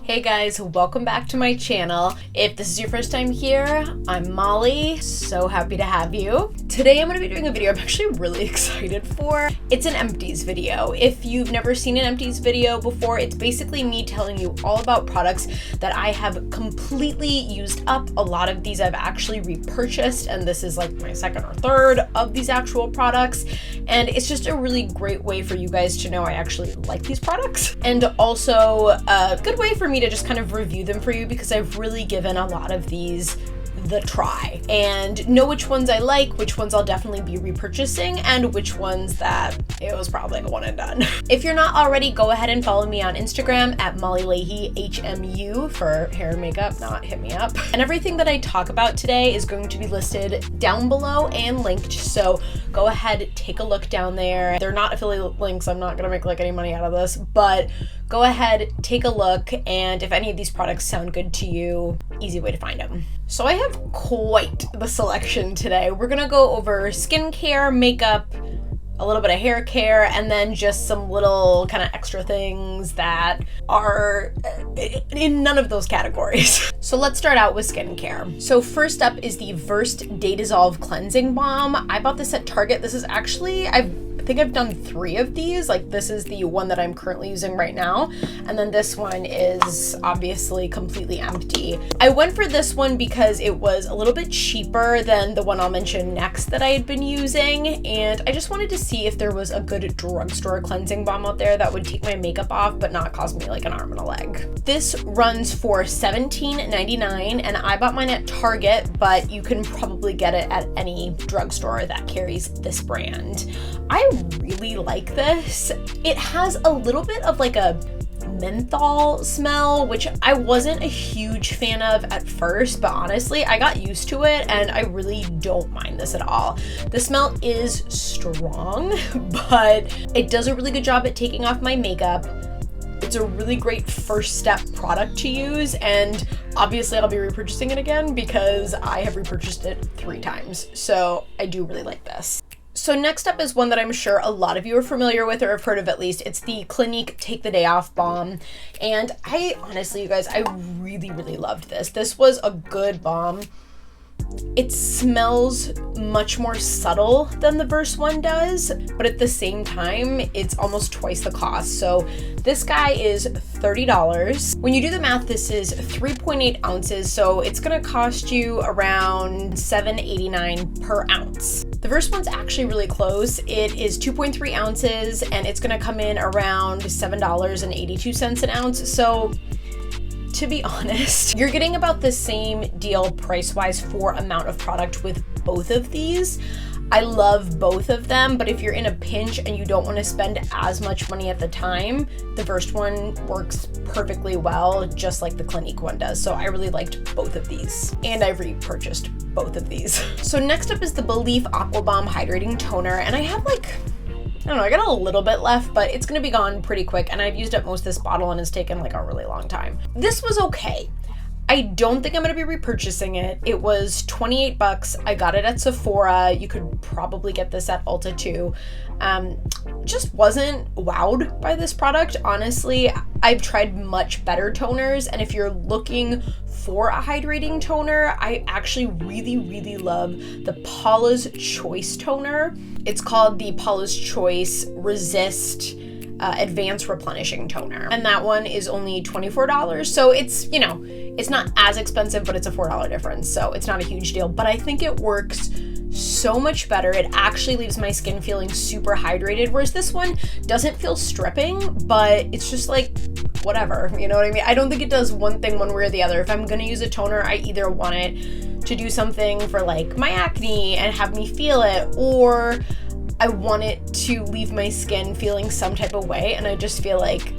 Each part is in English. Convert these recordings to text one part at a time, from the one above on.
Hey guys, welcome back to my channel. If this is your first time here, I'm Molly. So happy to have you. Today I'm going to be doing a video I'm actually really excited for. It's an Empties video. If you've never seen an Empties video before, it's basically me telling you all about products that I have completely used up. A lot of these I've actually repurchased, and this is like my second or third of these actual products. And it's just a really great way for you guys to know I actually like these products. And also a good way for me to just kind of review them for you, because I've really given a lot of these the try and know which ones I like, which ones I'll definitely be repurchasing, and which ones that it was probably a one and done. If you're not already, go ahead and follow me on Instagram at Molly Leahy HMU for hair and makeup, not hit me up. And everything that I talk about today is going to be listed down below and linked, so go ahead, take a look down there. They're not affiliate links, I'm not gonna make like any money out of this, but go ahead, take a look, and if any of these products sound good to you, easy way to find them. So I have quite the selection today. We're gonna go over skincare, makeup, a little bit of hair care, and then just some little kind of extra things that are in none of those categories. So let's start out with skincare. So first up is the Versed Day Dissolve Cleansing Balm. I bought this at Target. This is actually, I think I've done 3 of these. Like, this is the one that I'm currently using right now, and then this one is obviously completely empty. I went for this one because it was a little bit cheaper than the one I'll mention next that I had been using, and I just wanted to see if there was a good drugstore cleansing balm out there that would take my makeup off but not cost me like an arm and a leg. This runs for $17.99, and I bought mine at Target, but you can probably get it at any drugstore that carries this brand. I really like this. It has a little bit of like a menthol smell, which I wasn't a huge fan of at first, but honestly I got used to it and I really don't mind this at all. The smell is strong, but it does a really good job at taking off my makeup. It's a really great first step product to use, and obviously I'll be repurchasing it again because I have repurchased it 3 times, so I do really like this. So next up is one that I'm sure a lot of you are familiar with or have heard of at least. It's the Clinique Take the Day Off Balm. And I honestly, you guys, I really, really loved this. This was a good balm. It smells much more subtle than the Versed one does, but at the same time, it's almost twice the cost. So this guy is $30. When you do the math, this is 3.8 ounces, so it's gonna cost you around $7.89 per ounce. The Versed one's actually really close. It is 2.3 ounces, and it's gonna come in around $7.82 an ounce. So to be honest, you're getting about the same deal price-wise for amount of product with both of these. I love both of them, but if you're in a pinch and you don't want to spend as much money at the time, the Versed one works perfectly well, just like the Clinique one does. So I really liked both of these, and I've repurchased both of these. So next up is the Belif Aqua Balm Hydrating Toner, and I have like, I don't know, I got a little bit left, but it's gonna be gone pretty quick, and I've used up most of this bottle and it's taken like a really long time. This was okay. I don't think I'm gonna be repurchasing it. It was 28 bucks. I got it at Sephora. You could probably get this at Ulta too. Just wasn't wowed by this product. Honestly, I've tried much better toners, and if you're looking for a hydrating toner, I actually really, really love the Paula's Choice toner. It's called the Paula's Choice Resist Advanced Replenishing Toner, and that one is only $24. So it's, you know, it's not as expensive, but it's a $4 difference, so it's not a huge deal. But I think it works so much better. It actually leaves my skin feeling super hydrated, whereas this one doesn't feel stripping, but it's just like whatever, you know what I mean? I don't think it does one thing one way or the other. If I'm gonna use a toner, I either want it to do something for like my acne and have me feel it, or I want it to leave my skin feeling some type of way, and I just feel like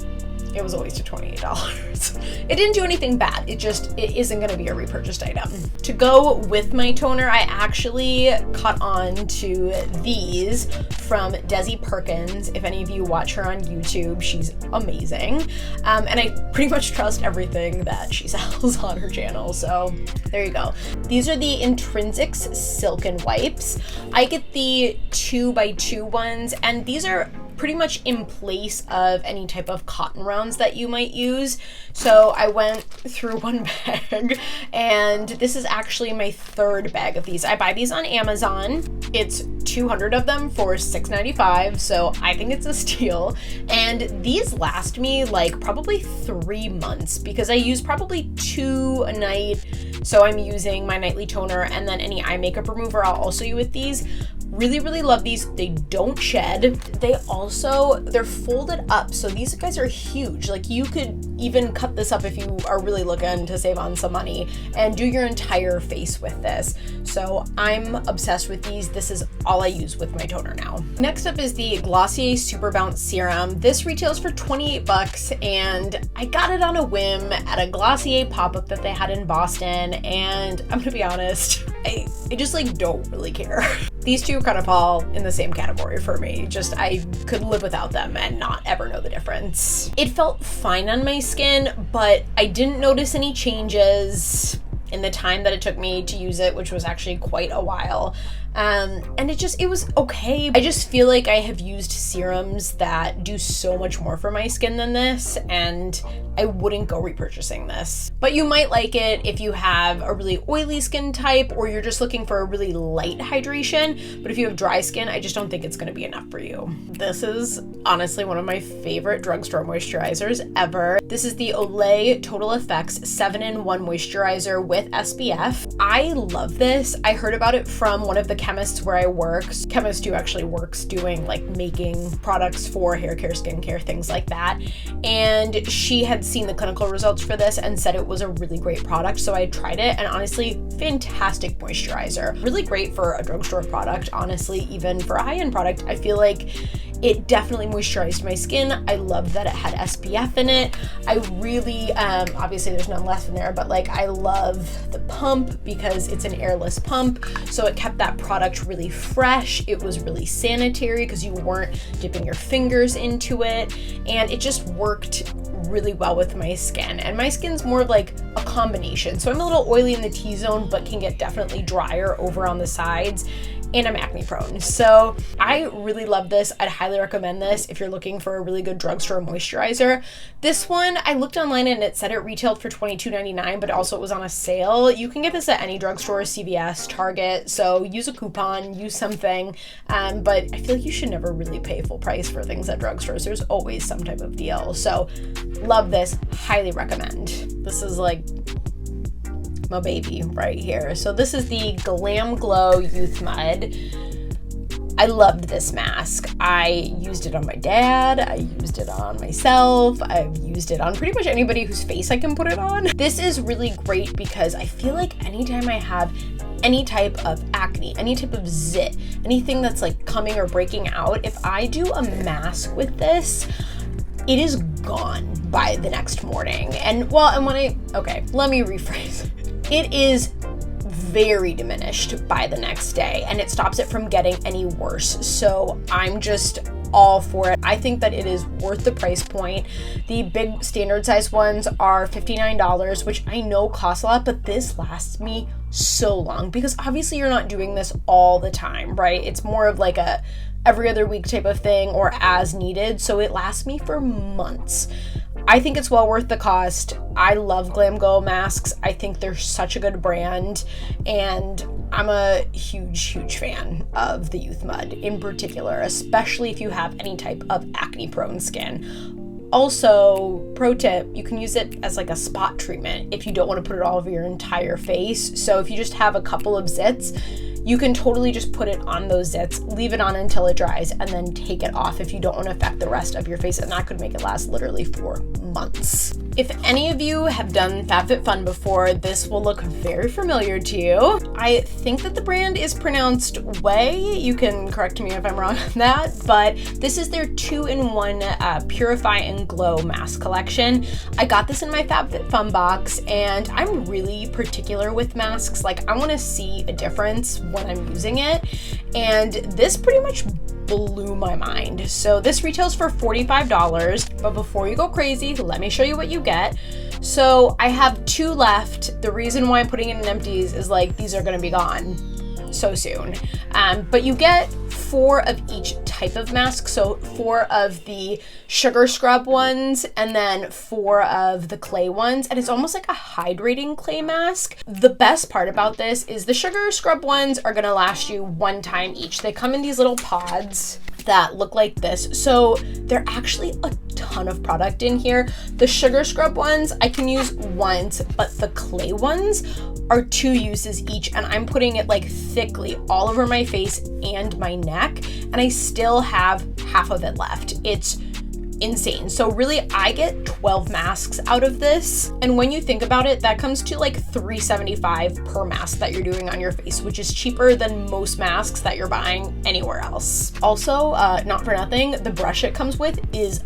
it was a waste of $28. It didn't do anything bad. It isn't gonna be a repurchased item. To go with my toner, I actually caught on to these from Desi Perkins. If any of you watch her on YouTube, she's amazing. And I pretty much trust everything that she sells on her channel, so there you go. These are the Intrinsics Silken wipes. I get the 2x2 ones, and these are pretty much in place of any type of cotton rounds that you might use. So I went through one bag, and this is actually my third bag of these. I buy these on Amazon. It's 200 of them for $6.95, so I think it's a steal. And these last me like probably 3 months because I use probably 2 a night. So I'm using my nightly toner and then any eye makeup remover I'll also use with these. Really, really love these. They don't shed. They're folded up. So these guys are huge. Like you could even cut this up if you are really looking to save on some money and do your entire face with this. So I'm obsessed with these. This is all I use with my toner now. Next up is the Glossier Superbounce Serum. This retails for 28 bucks and I got it on a whim at a Glossier pop-up that they had in Boston. And I'm gonna be honest, I just like don't really care. These two kind of fall in the same category for me. Just I could live without them and not ever know the difference. It felt fine on my skin, but I didn't notice any changes in the time that it took me to use it, which was actually quite a while. And it was okay. I just feel like I have used serums that do so much more for my skin than this, and I wouldn't go repurchasing this. But you might like it if you have a really oily skin type or you're just looking for a really light hydration. But if you have dry skin, I just don't think it's gonna be enough for you. This is honestly one of my favorite drugstore moisturizers ever. This is the Olay Total Effects 7-in-1 moisturizer with SPF. I love this. I heard about it from one of the chemists where I work. Chemist who actually works doing like making products for hair care, skincare, things like that. And she had seen the clinical results for this and said it was a really great product. So I tried it and honestly, fantastic moisturizer. Really great for a drugstore product, honestly, even for a high-end product. I feel like it definitely moisturized my skin. I love that it had SPF in it. I really, obviously there's none left in there, but like I love the pump because it's an airless pump. So it kept that product really fresh. It was really sanitary because you weren't dipping your fingers into it. And it just worked really well with my skin. And my skin's more of like a combination. So I'm a little oily in the T-zone, but can get definitely drier over on the sides. And I'm acne prone. So I really love this. I'd highly recommend this if you're looking for a really good drugstore moisturizer. This one, I looked online and it said it retailed for $22.99, but also it was on a sale. You can get this at any drugstore, CVS, Target. So use a coupon, use something. But I feel like you should never really pay full price for things at drugstores. There's always some type of deal. So love this, highly recommend. This is like my baby right here. So this is the Glamglow Youthmud. I loved this mask. I used it on my dad. I used it on myself. I've used it on pretty much anybody whose face I can put it on. This is really great because I feel like anytime I have any type of acne, any type of zit, anything that's like coming or breaking out, if I do a mask with this, it is gone by the next morning. And let me rephrase. It is very diminished by the next day and it stops it from getting any worse. So I'm just all for it. I think that it is worth the price point. The big standard size ones are $59, which I know costs a lot, but this lasts me so long because obviously you're not doing this all the time, right? It's more of like a every other week type of thing or as needed. So it lasts me for months. I think it's well worth the cost. I love Glamglow masks. I think they're such a good brand, and I'm a huge, huge fan of the Youthmud in particular, especially if you have any type of acne-prone skin. Also, pro tip, you can use it as like a spot treatment if you don't want to put it all over your entire face. So if you just have a couple of zits, you can totally just put it on those zits, leave it on until it dries, and then take it off if you don't want to affect the rest of your face, and that could make it last literally for months. If any of you have done FabFitFun before, this will look very familiar to you. I think that the brand is pronounced Way. You can correct me if I'm wrong on that, but this is their 2-in-1 Purify and Glow mask collection. I got this in my FabFitFun box, and I'm really particular with masks. Like, I want to see a difference when I'm using it, and this pretty much blew my mind. So this retails for $45, but before you go crazy, let me show you what you get. So I have 2 left. The reason why I'm putting it in Empties is like these are gonna be gone so soon. But you get 4 of each type of mask. So 4 of the sugar scrub ones and then 4 of the clay ones. And it's almost like a hydrating clay mask. The best part about this is the sugar scrub ones are gonna last you 1 time each. They come in these little pods that look like this. So they're actually a ton of product in here. The sugar scrub ones I can use once, but the clay ones are 2 uses each, and I'm putting it like thickly all over my face and my neck, and I still have half of it left. It's insane. So really I get 12 masks out of this, and when you think about it, that comes to like $3.75 per mask that you're doing on your face, which is cheaper than most masks that you're buying anywhere else. Also, not for nothing, the brush it comes with is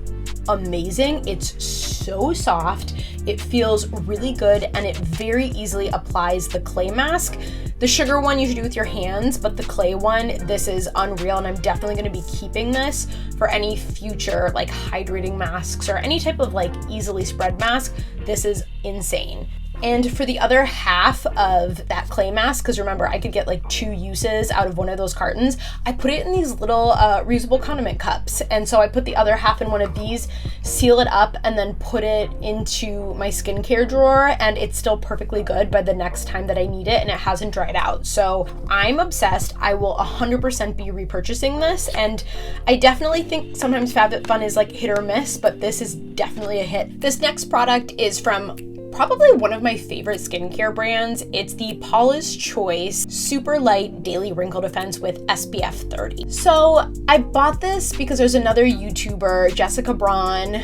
amazing. It's so soft, it feels really good, and it very easily applies the clay mask. The sugar one you should do with your hands, but the clay one, this is unreal, and I'm definitely going to be keeping this for any future like hydrating masks or any type of like easily spread mask. This is insane. And for the other half of that clay mask, because remember, I could get like 2 uses out of one of those cartons, I put it in these little reusable condiment cups. And so I put the other half in one of these, seal it up, and then put it into my skincare drawer, and it's still perfectly good by the next time that I need it, and it hasn't dried out. So I'm obsessed. I will 100% be repurchasing this, and I definitely think sometimes FabFitFun is like hit or miss, but this is definitely a hit. This next product is from probably one of my favorite skincare brands. It's the Paula's Choice Super Light Daily Wrinkle Defense with SPF 30. So I bought this because there's another YouTuber, Jessica Braun,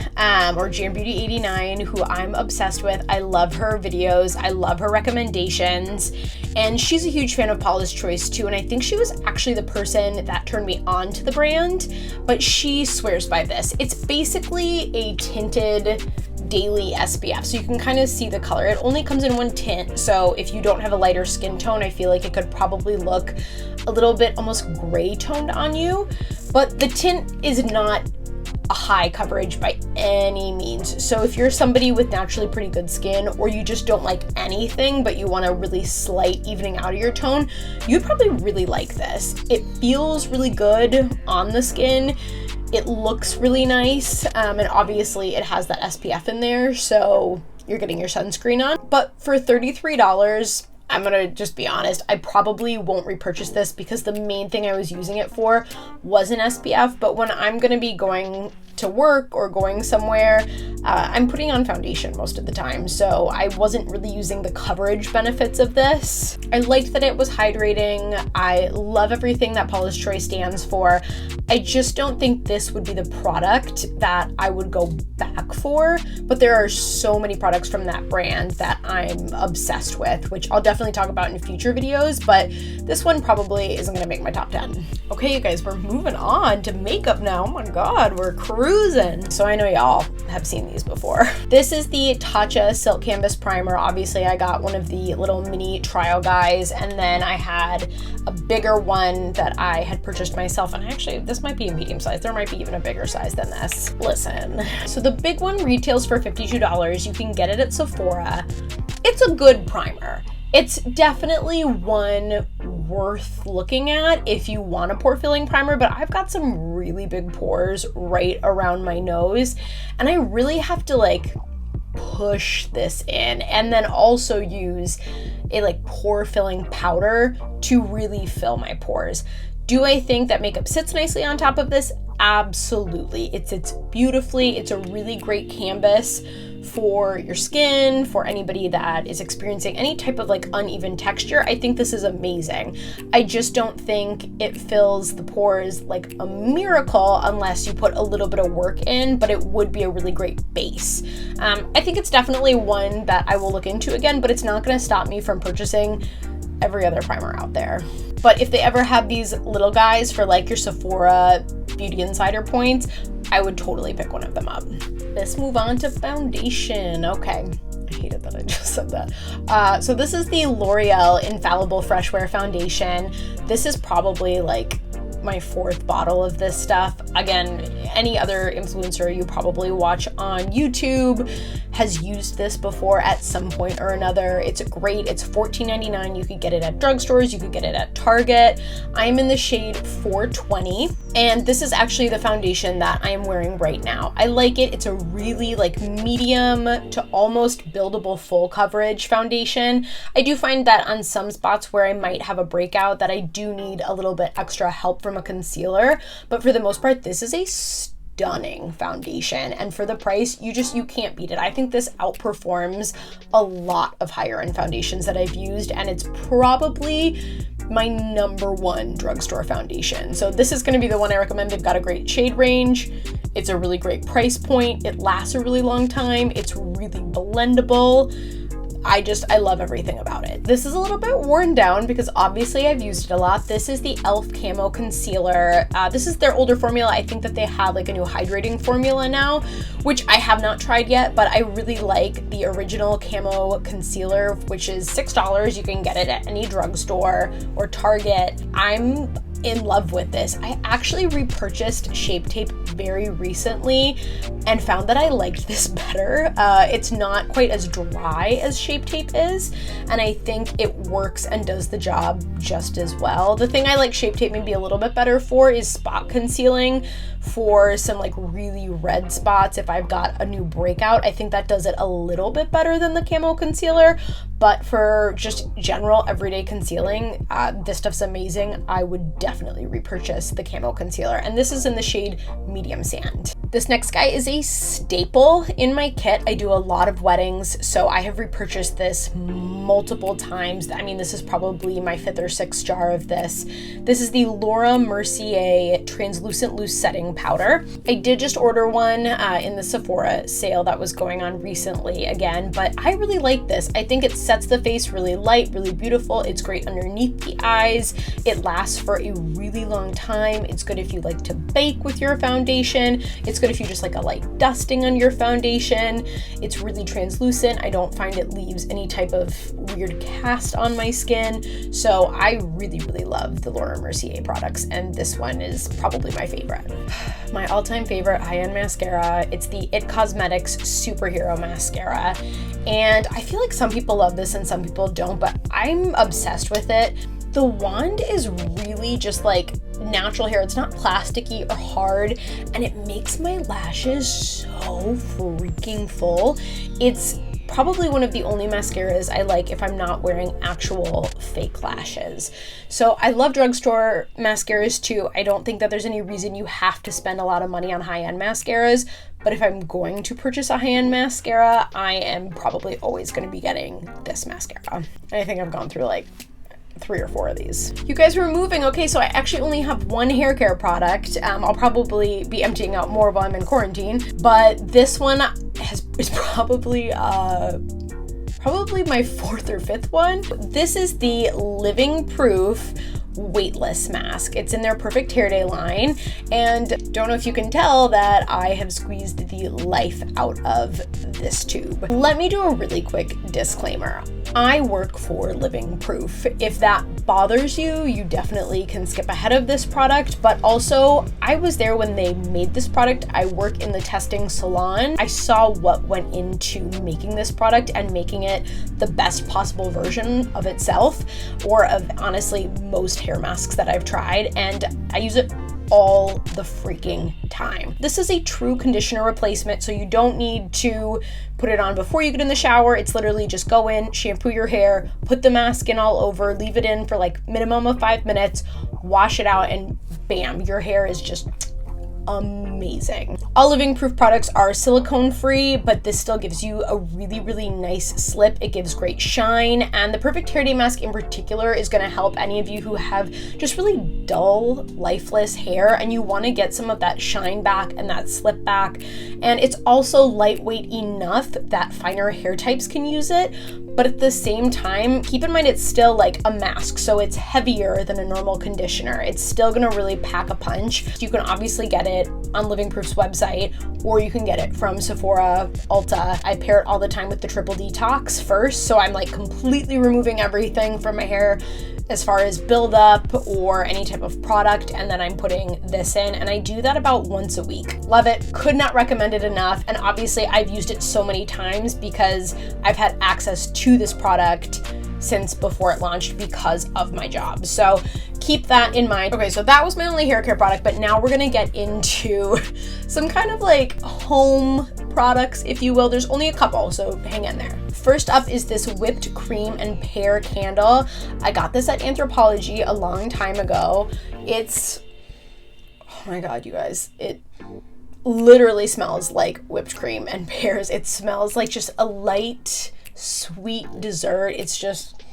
or Jam Beauty 89, who I'm obsessed with. I love her videos. I love her recommendations. And she's a huge fan of Paula's Choice too. And I think she was actually the person that turned me on to the brand, but she swears by this. It's basically a tinted daily SPF, so you can kind of see the color. It only comes in 1 tint, so if you don't have a lighter skin tone, I feel like it could probably look a little bit almost gray toned on you, but the tint is not a high coverage by any means. So if you're somebody with naturally pretty good skin, or you just don't like anything but you want a really slight evening out of your tone, you'd probably really like this. It feels really good on the skin. It looks really nice, and obviously it has that SPF in there, so you're getting your sunscreen on. But for $33, I'm gonna just be honest, I probably won't repurchase this because the main thing I was using it for was an SPF, but when I'm gonna be going to work or going somewhere, I'm putting on foundation most of the time, so I wasn't really using the coverage benefits of this. I liked that it was hydrating. I love everything that Paula's Choice stands for. I just don't think this would be the product that I would go back for, but there are so many products from that brand that I'm obsessed with, which I'll definitely talk about in future videos, but this one probably isn't gonna make my top 10. Okay, you guys, we're moving on to makeup now. Oh my God, we're cruising. So I know y'all have seen these before. This is the Tatcha Silk Canvas Primer. Obviously, I got one of the little mini trial guys, and then I had a bigger one that I had purchased myself, and actually, this might be a medium size. There might be even a bigger size than this. Listen, so the big one retails for $52. You can get it at Sephora. It's a good primer. It's definitely one worth looking at if you want a pore filling primer, but I've got some really big pores right around my nose, and I really have to like push this in and then also use a like pore filling powder to really fill my pores. Do I think that makeup sits nicely on top of this? Absolutely. It sits beautifully. It's a really great canvas for your skin, for anybody that is experiencing any type of like uneven texture. I think this is amazing. I just don't think it fills the pores like a miracle unless you put a little bit of work in, but it would be a really great base. I think it's definitely one that I will look into again, but it's not going to stop me from purchasing every other primer out there. But if they ever have these little guys for like your Sephora Beauty Insider points, I would totally pick one of them up. Let's move on to foundation. Okay, I hated that I just said that. So this is the L'Oreal Infallible Freshwear Foundation. This is probably like my 4th bottle of this stuff. Again, any other influencer you probably watch on YouTube has used this before at some point or another. It's great. It's $14.99. You could get it at drugstores. You could get it at Target. I'm in the shade 420, and this is actually the foundation that I am wearing right now. I like it. It's a really like medium to almost buildable full coverage foundation. I do find that on some spots where I might have a breakout that I do need a little bit extra help from a concealer, but for the most part, this is a stunning foundation, and for the price, you can't beat it. I think this outperforms a lot of higher end foundations that I've used, and it's probably my #1 drugstore foundation. So this is going to be the one I recommend. They've got a great shade range. It's a really great price point. It lasts a really long time. It's really blendable. I love everything about it. This is a little bit worn down because obviously I've used it a lot. This is the e.l.f. Camo Concealer. This is their older formula. I think that they have like a new hydrating formula now, which I have not tried yet, but I really like the original Camo Concealer, which is $6. You can get it at any drugstore or Target. I'm in love with this. I actually repurchased Shape Tape very recently and found that I liked this better. It's not quite as dry as Shape Tape is, and I think it works and does the job just as well. The thing I like Shape Tape maybe a little bit better for is spot concealing for some like really red spots. If I've got a new breakout, I think that does it a little bit better than the Camo Concealer. But for just general everyday concealing, this stuff's amazing. I would definitely repurchase the Camo Concealer. And this is in the shade Medium Sand. This next guy is a staple in my kit. I do a lot of weddings, so I have repurchased this multiple times. I mean, this is probably my 5th or 6th jar of this. This is the Laura Mercier Translucent Loose Setting Powder. I did just order one in the Sephora sale that was going on recently again, but I really like this. I think it sets the face really light, really beautiful. It's great underneath the eyes. It lasts for a really long time. It's good if you like to bake with your foundation. It's good if you just like a light dusting on your foundation. It's really translucent. I don't find it leaves any type of weird cast on my skin. So I really, really love the Laura Mercier products, and this one is probably my favorite. My all-time favorite high-end mascara. It's the It Cosmetics Superhero Mascara. And I feel like some people love this and some people don't, but I'm obsessed with it. The wand is really just like natural hair. It's not plasticky or hard, and it makes my lashes so freaking full. It's probably one of the only mascaras I like if I'm not wearing actual fake lashes. So I love drugstore mascaras too. I don't think that there's any reason you have to spend a lot of money on high-end mascaras, but if I'm going to purchase a high-end mascara, I am probably always going to be getting this mascara. I think I've gone through like 3 or 4 of these. You guys were moving. Okay, so I actually only have one hair care product. I'll probably be emptying out more while I'm in quarantine, but this one is probably my 4th or 5th one. This is the Living Proof Weightless mask. It's in their Perfect Hair Day line, and don't know if you can tell that I have squeezed the life out of this tube. Let me do a really quick disclaimer. I work for Living Proof. If that bothers you, you definitely can skip ahead of this product, but also I was there when they made this product. I work in the testing salon. I saw what went into making this product and making it the best possible version of itself, or of honestly most hair masks that I've tried, and I use it all the freaking time. This is a true conditioner replacement, so you don't need to put it on before you get in the shower. It's literally just go in, shampoo your hair, put the mask in all over, leave it in for like minimum of 5 minutes, wash it out, and bam, your hair is just amazing. All Living Proof products are silicone free, but this still gives you a really, really nice slip. It gives great shine, and the Perfect Hair Day mask in particular is going to help any of you who have just really dull, lifeless hair and you want to get some of that shine back and that slip back. And it's also lightweight enough that finer hair types can use it, but at the same time, keep in mind it's still like a mask, so it's heavier than a normal conditioner. It's still going to really pack a punch. You can obviously get it it on Living Proof's website, or you can get it from Sephora, Ulta. I pair it all the time with the triple detox first, so I'm like completely removing everything from my hair as far as buildup or any type of product, and then I'm putting this in, and I do that about once a week. Love it, could not recommend it enough, and obviously I've used it so many times because I've had access to this product since before it launched because of my job. So keep that in mind. Okay, so that was my only hair care product, but now we're gonna get into some kind of like home products, if you will. There's only a couple, so hang in there. First up is this whipped cream and pear candle. I got this at Anthropologie a long time ago. It's, oh my God, you guys, it literally smells like whipped cream and pears. It smells like just a light, sweet dessert. It's just,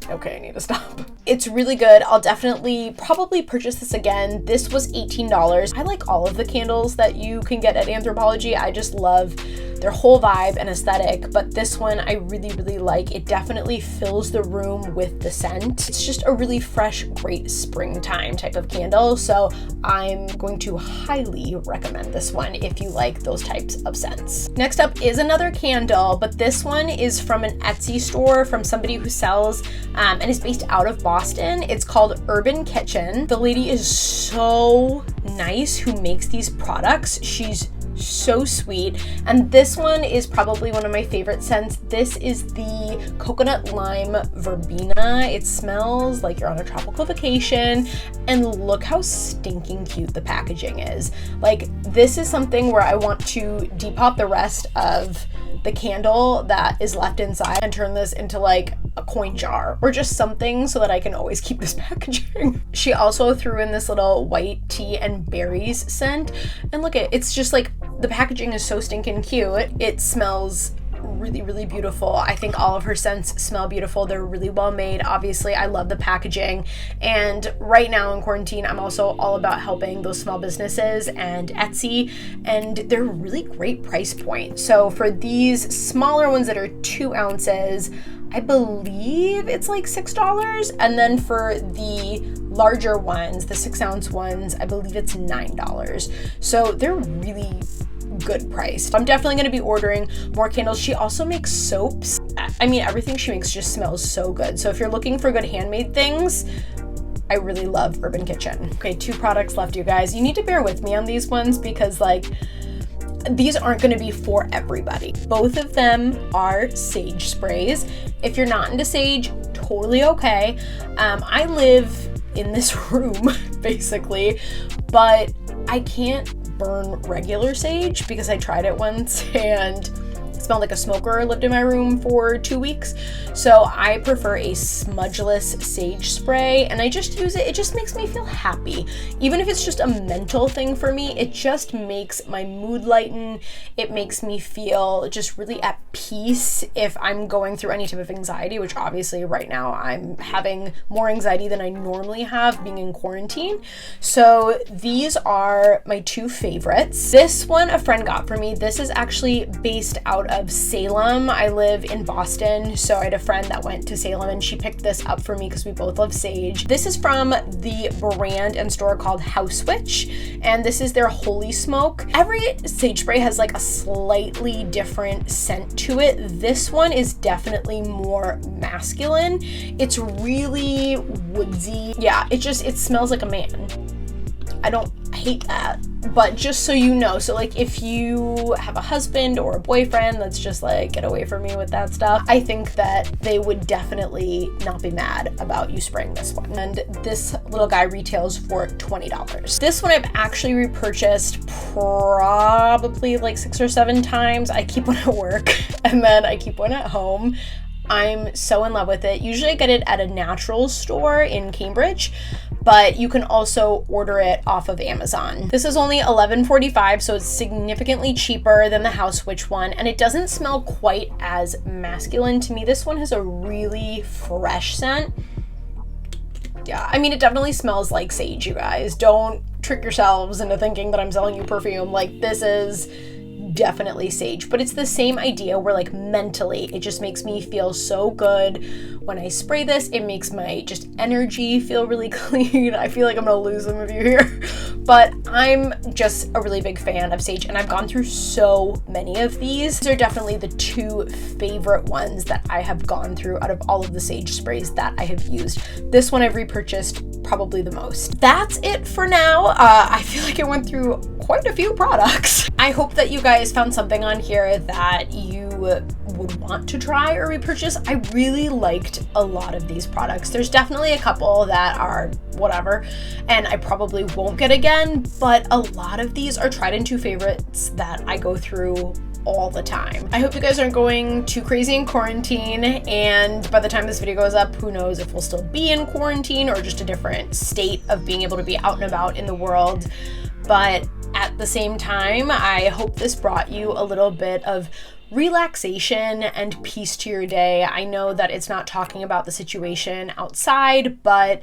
okay, I need to stop. It's really good. I'll definitely probably purchase this again. This was $18. I like all of the candles that you can get at Anthropologie. I just love their whole vibe and aesthetic, but this one I really, really like. It definitely fills the room with the scent. It's just a really fresh, great springtime type of candle, so I'm going to highly recommend this one if you like those types of scents. Next up is another candle, but this one is from an Etsy store from somebody who sells and is based out of Boston. It's called Urban Kitchen. The lady is so nice who makes these products. She's so sweet, and this one is probably one of my favorite scents. This is the coconut lime verbena. It smells like you're on a tropical vacation, and look how stinking cute the packaging is. Like, this is something where I want to depop the rest of the candle that is left inside and turn this into like a coin jar or just something so that I can always keep this packaging. She also threw in this little white tea and berries scent, and look at, it's just like, the packaging is so stinking cute. It smells really, really beautiful. I think all of her scents smell beautiful. They're really well made. Obviously, I love the packaging. And right now in quarantine, I'm also all about helping those small businesses and Etsy, and they're really great price point. So for these smaller ones that are 2 ounces, I believe it's like $6. And then for the larger ones, the 6 ounce ones, I believe it's $9. So they're really good price. I'm definitely going to be ordering more candles. She also makes soaps. I mean, everything she makes just smells so good. So if you're looking for good handmade things, I really love Urban Kitchen. Okay, 2 products left, you guys. You need to bear with me on these ones because like, these aren't going to be for everybody. Both of them are sage sprays. If you're not into sage, totally okay. I live in this room basically, but I can't burn regular sage because I tried it once and it smelled like a smoker lived in my room for 2 weeks. So I prefer a smudgeless sage spray, and I just use it. It just makes me feel happy. Even if it's just a mental thing for me, it just makes my mood lighten. It makes me feel just really at peace if I'm going through any type of anxiety, which obviously right now I'm having more anxiety than I normally have being in quarantine. So these are my 2 favorites. This one a friend got for me. This is actually based out of Salem. I live in Boston, so I had a friend that went to Salem and she picked this up for me because we both love sage. This is from the brand and store called House Witch, and this is their Holy Smoke. Every sage spray has like a slightly different scent to it. This one is definitely more masculine. It's really woodsy. Yeah, it smells like a man. I hate that, but just so you know, so like if you have a husband or a boyfriend that's just like, get away from me with that stuff, I think that they would definitely not be mad about you spraying this one. And this little guy retails for $20. This one I've actually repurchased probably like 6 or 7 times. I keep one at work and then I keep one at home. I'm so in love with it. Usually I get it at a natural store in Cambridge, but you can also order it off of Amazon. This is only $11.45, so it's significantly cheaper than the House Witch one, and it doesn't smell quite as masculine to me. This one has a really fresh scent. Yeah, I mean, it definitely smells like sage, you guys. Don't trick yourselves into thinking that I'm selling you perfume. Like, this is definitely sage, but it's the same idea where like mentally it just makes me feel so good when I spray this. It makes my just energy feel really clean. I feel like I'm gonna lose some of you here, but I'm just a really big fan of sage, and I've gone through so many of these. These are definitely the two favorite ones that I have gone through out of all of the sage sprays that I have used. This one I've repurchased probably the most. That's it for now. I feel like I went through quite a few products. I hope that you guys found something on here that you would want to try or repurchase. I really liked a lot of these products. There's definitely a couple that are whatever, and I probably won't get again, but a lot of these are tried and true favorites that I go through all the time. I hope you guys aren't going too crazy in quarantine, and by the time this video goes up, who knows if we'll still be in quarantine or just a different state of being able to be out and about in the world. But at the same time, I hope this brought you a little bit of relaxation and peace to your day. I know that it's not talking about the situation outside, but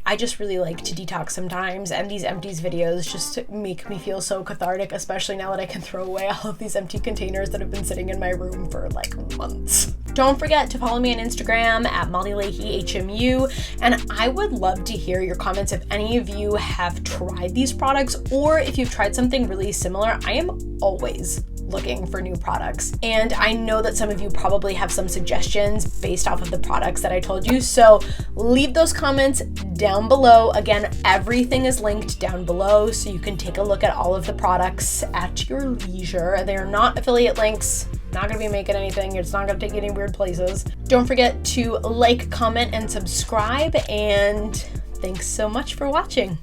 I just really like to detox sometimes, and these Empties videos just make me feel so cathartic, especially now that I can throw away all of these empty containers that have been sitting in my room for like months. Don't forget to follow me on Instagram at MollyLeahyHMU, and I would love to hear your comments if any of you have tried these products or if you've tried something really similar. I am always looking for new products, and I know that some of you probably have some suggestions based off of the products that I told you, so leave those comments down below. Again, everything is linked down below, so you can take a look at all of the products at your leisure. They are not affiliate links, not gonna be making anything, it's not gonna take you any weird places. Don't forget to like, comment, and subscribe, and thanks so much for watching.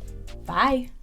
Bye.